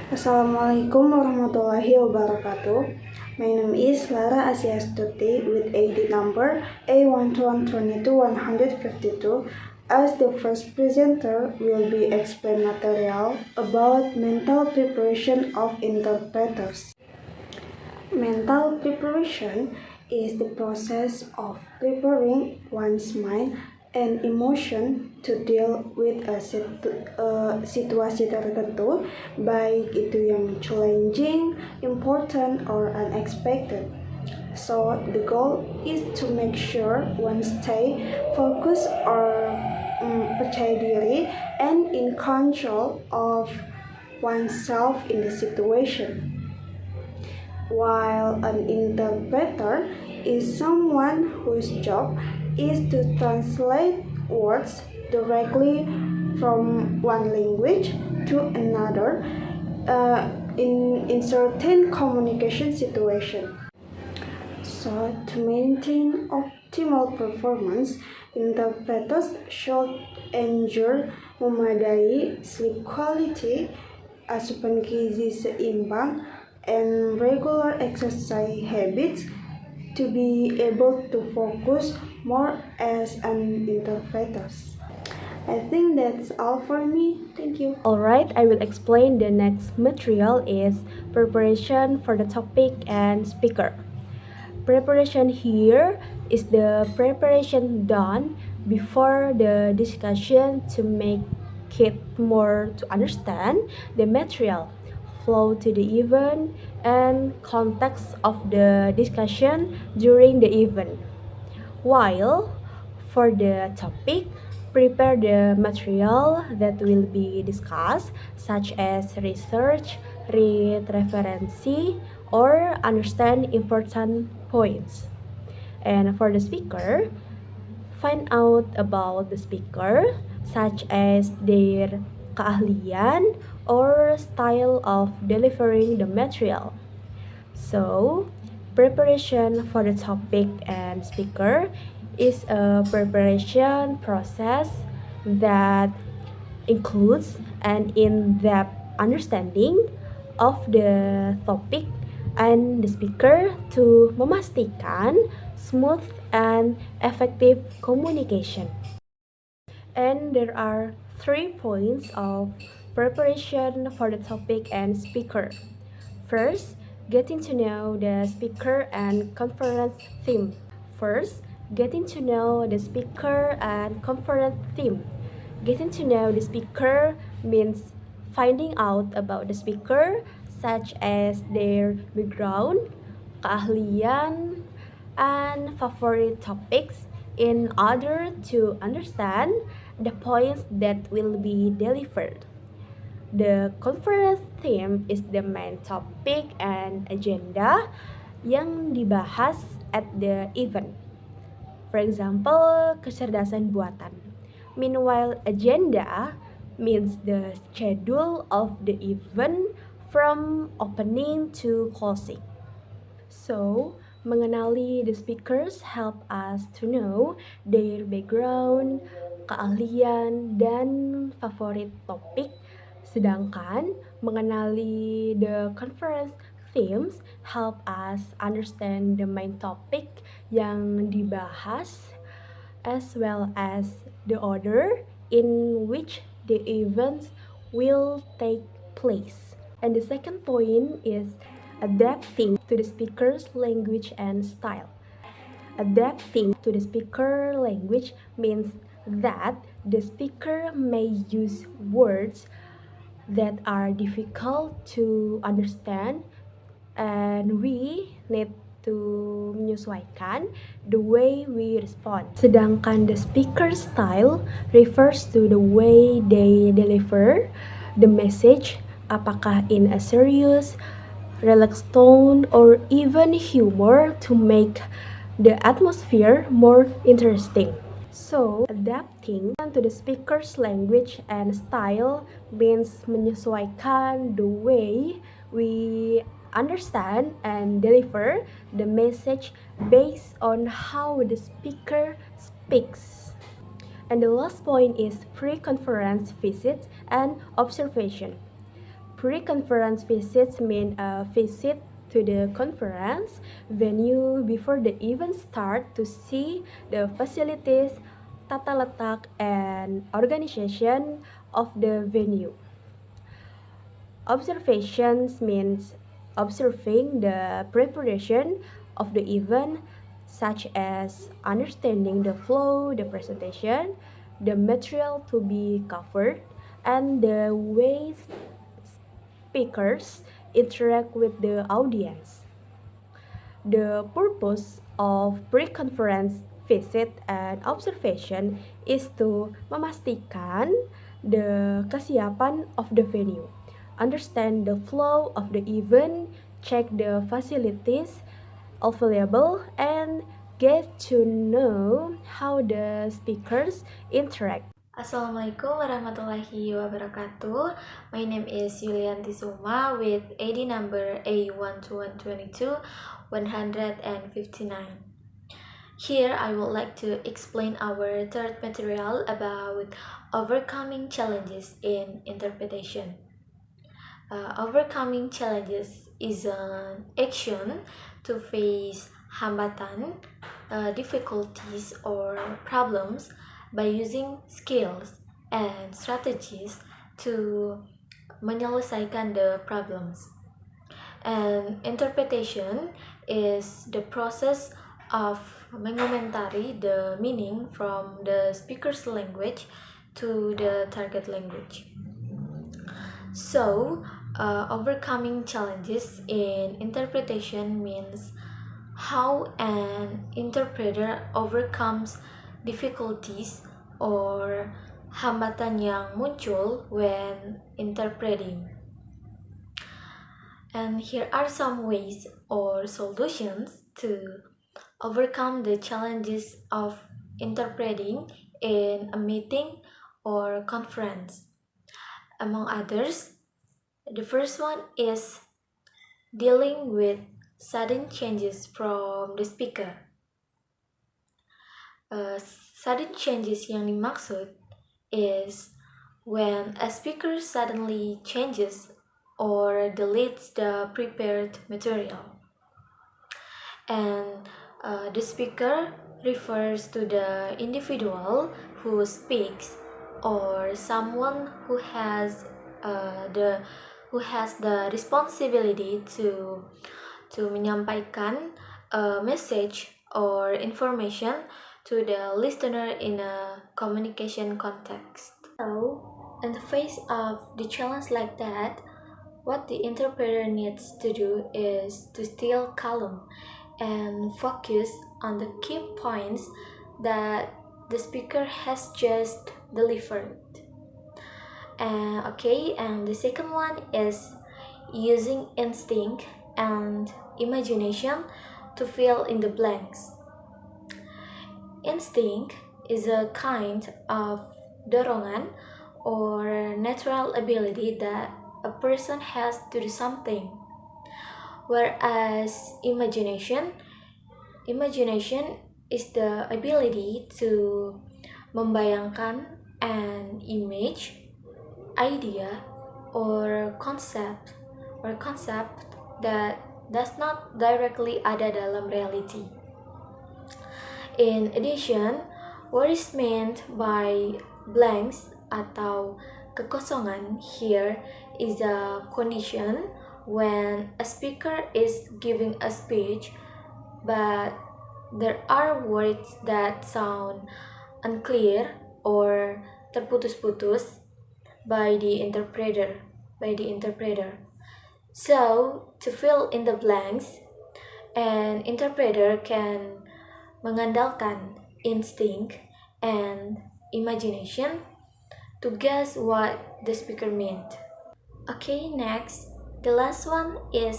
Assalamualaikum warahmatullahi wabarakatuh. My name is Lara Asiastuti with ID number A1212152. As the first presenter will be explain material about mental preparation of interpreters. Mental preparation is the process of preparing one's mind and emotion to deal with a situasi tertentu, baik itu yang challenging, important, or unexpected. So the goal is to make sure one stay focused or percaya diri and in control of oneself in the situation. While an interpreter is someone whose job is to translate words directly from one language to another in certain communication situation. So, to maintain optimal performance, interpreters should ensure memadai sleep quality, asupan gizi seimbang, and regular exercise habits to be able to focus more as an interpreter. I think that's all for me. Thank you. Alright, I will explain the next material is preparation for the topic and speaker. Preparation here is the preparation done before the discussion to make it more to understand the material, flow to the event, and context of the discussion during the event. While for the topic, prepare the material that will be discussed, such as research, read referency, or understand important points. And for the speaker, find out about the speaker, such as their keahlian or style of delivering the material. So, preparation for the topic and speaker is a preparation process that includes an in-depth understanding of the topic and the speaker to memastikan smooth and effective communication. And there are 3 points of preparation for the topic and speaker. First, getting to know the speaker and conference theme. First, getting to know the speaker and conference theme. Getting to know the speaker means finding out about the speaker, such as their background, keahlian, and favorite topics in order to understand the points that will be delivered. The conference theme is the main topic and agenda yang dibahas at the event. For example, kecerdasan buatan. Meanwhile, agenda means the schedule of the event from opening to closing. So, mengenali the speakers help us to know their background, keahlian, dan favorit topik. Sedangkan mengenali the conference themes help us understand the main topic yang dibahas as well as the order in which the events will take place. And the second point is adapting to the speaker's language and style. Adapting to the speaker language means that the speaker may use words that are difficult to understand, and we need to menyesuaikan the way we respond. Sedangkan the speaker style refers to the way they deliver the message, apakah in a serious, relaxed tone, or even humor to make the atmosphere more interesting. So, adapting to the speaker's language and style means menyesuaikan the way we understand and deliver the message based on how the speaker speaks. And the last point is pre-conference visits and observation. Pre-conference visits mean a visit to the conference venue before the event start to see the facilities, tata letak, and organization of the venue. Observations means observing the preparation of the event, such as understanding the flow, the presentation, the material to be covered, and the ways speakers interact with the audience. The purpose of pre-conference visit and observation is to memastikan the kesiapan of the venue, understand the flow of the event, check the facilities available, and get to know how the speakers interact. Assalamualaikum warahmatullahi wabarakatuh. My name is Yulianti Suma with ID number A12122 159. Here I would like to explain our third material about overcoming challenges in interpretation. Overcoming challenges is an action to face hambatan, difficulties, or problems by using skills and strategies to menyelesaikan the problems. And interpretation is the process of mengomentari the meaning from the speaker's language to the target language. So, overcoming challenges in interpretation means how an interpreter overcomes difficulties or hambatan yang muncul when interpreting. And here are some ways or solutions to overcome the challenges of interpreting in a meeting or conference. Among others, the first one is dealing with sudden changes from the speaker. Sudden changes yang dimaksud is when a speaker suddenly changes or deletes the prepared material. And the speaker refers to the individual who speaks or someone who has the responsibility to menyampaikan a message or information to the listener in a communication context. So, in the face of the challenge like that, what the interpreter needs to do is to stay calm and focus on the key points that the speaker has just delivered. And the second one is using instinct and imagination to fill in the blanks. Instinct is a kind of dorongan or natural ability that a person has to do something, whereas imagination is the ability to membayangkan an image, idea, or concept that does not directly ada dalam reality. In addition, what is meant by blanks atau kekosongan here is a condition when a speaker is giving a speech but there are words that sound unclear or terputus-putus by the interpreter. So, to fill in the blanks, an interpreter can mengandalkan instinct and imagination to guess what the speaker meant. Okay, next, the last one is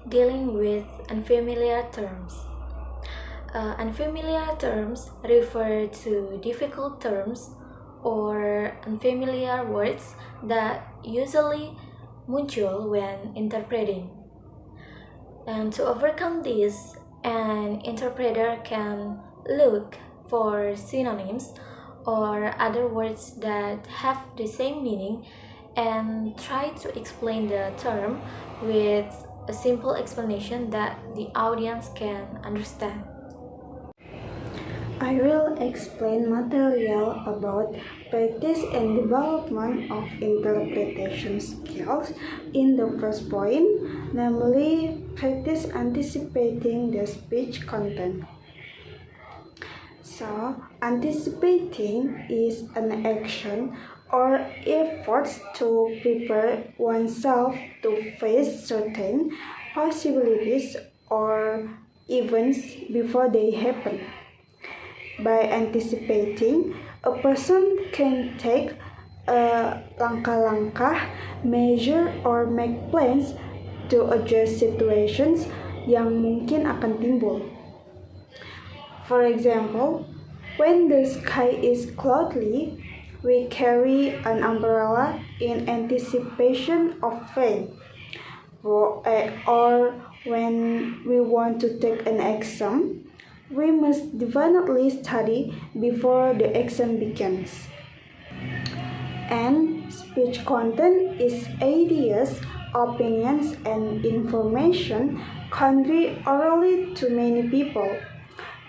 dealing with unfamiliar terms. Unfamiliar terms refer to difficult terms or unfamiliar words that usually muncul when interpreting. And to overcome this, an interpreter can look for synonyms or other words that have the same meaning and try to explain the term with a simple explanation that the audience can understand. I will explain material about practice and development of interpretation skills in the first point, namely practice anticipating the speech content. So, anticipating is an action or effort to prepare oneself to face certain possibilities or events before they happen. By anticipating, a person can take langkah-langkah, measure, or make plans to address situations yang mungkin akan timbul. For example, when the sky is cloudy, we carry an umbrella in anticipation of rain. Or when we want to take an exam, we must definitely study before the exam begins. And speech content is ideas, opinions, and information conveyed orally to many people,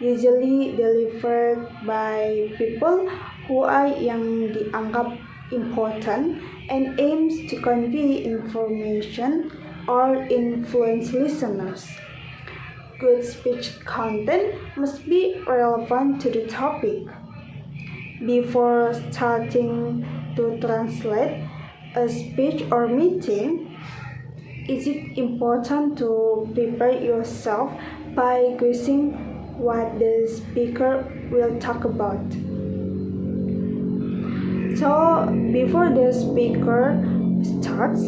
usually delivered by people who are yang dianggap important and aims to convey information or influence listeners. Good speech content must be relevant to the topic. Before starting to translate a speech or meeting, is it important to prepare yourself by guessing what the speaker will talk about? So, before the speaker starts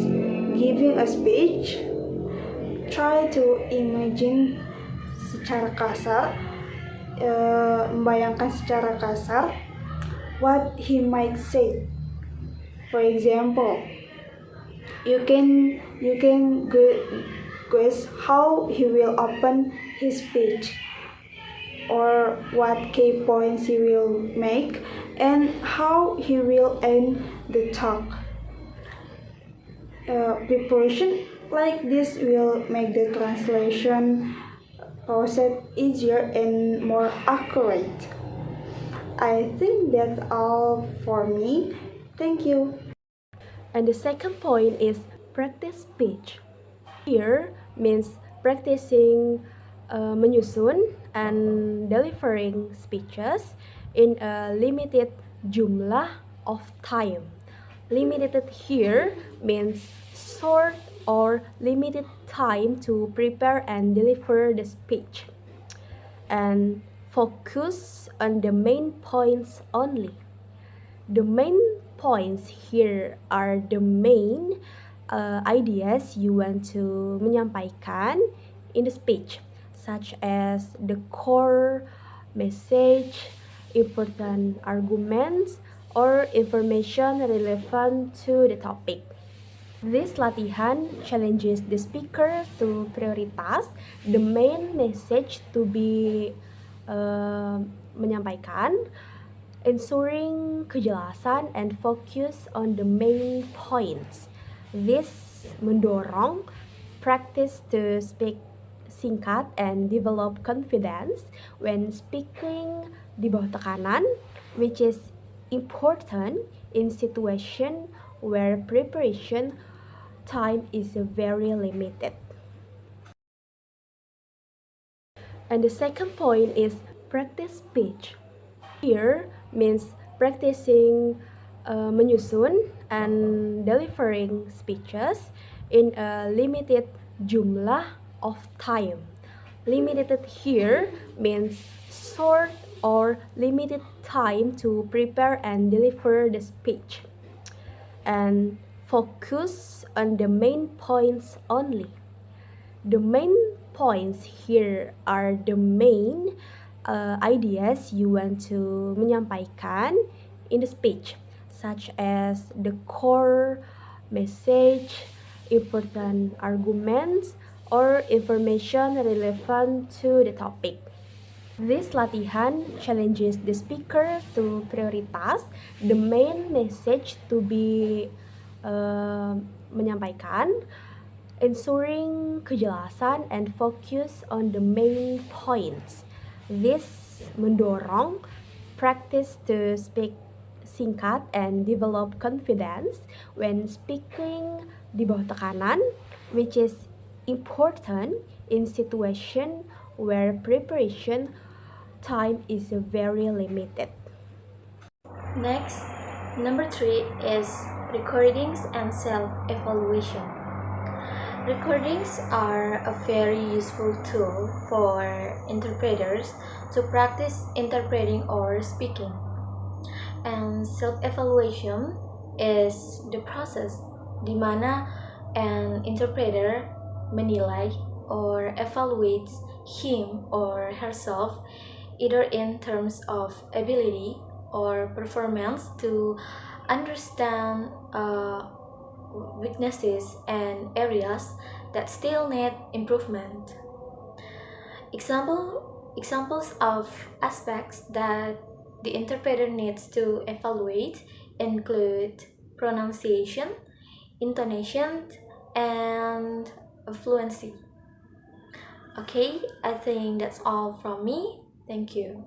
giving a speech, try to imagine membayangkan secara kasar what he might say. For example, you can guess how he will open his speech, or what key points he will make, and how he will end the talk. Preparation like this will make the translation process easier and more accurate. I think that's all for me. Thank you. And the second point is practice speech. Here means practicing menyusun and delivering speeches in a limited jumlah of time. Limited here means short or limited time to prepare and deliver the speech. And focus on the main points only. The main points here are the main ideas you want to menyampaikan in the speech, such as the core message, important arguments, or information relevant to the topic. This latihan challenges the speaker to prioritize the main message to be menyampaikan, ensuring kejelasan and focus on the main points. This mendorong practice to speak singkat and develop confidence when speaking di bawah tekanan, which is important in situation where preparation time is very limited. And the second point is practice speech. Here means practicing menyusun and delivering speeches in a limited jumlah of time. Limited here means short or limited time to prepare and deliver the speech. And focus on the main points only. The main points here are the main ideas you want to menyampaikan in the speech, such as the core message, important arguments, or information relevant to the topic. This latihan challenges the speaker to prioritize the main message to be menyampaikan, ensuring kejelasan and focus on the main points. This mendorong practice to speak singkat and develop confidence when speaking di bawah tekanan, which is important in situation where preparation time is very limited. Next, number 3 is recordings and self-evaluation. Recordings are a very useful tool for interpreters to practice interpreting or speaking. And self-evaluation is the process di mana an interpreter menilai or evaluates him or herself either in terms of ability or performance to understand weaknesses and areas that still need improvement. Examples of aspects that the interpreter needs to evaluate include pronunciation, intonation, and fluency. Okay, I think that's all from me. Thank you.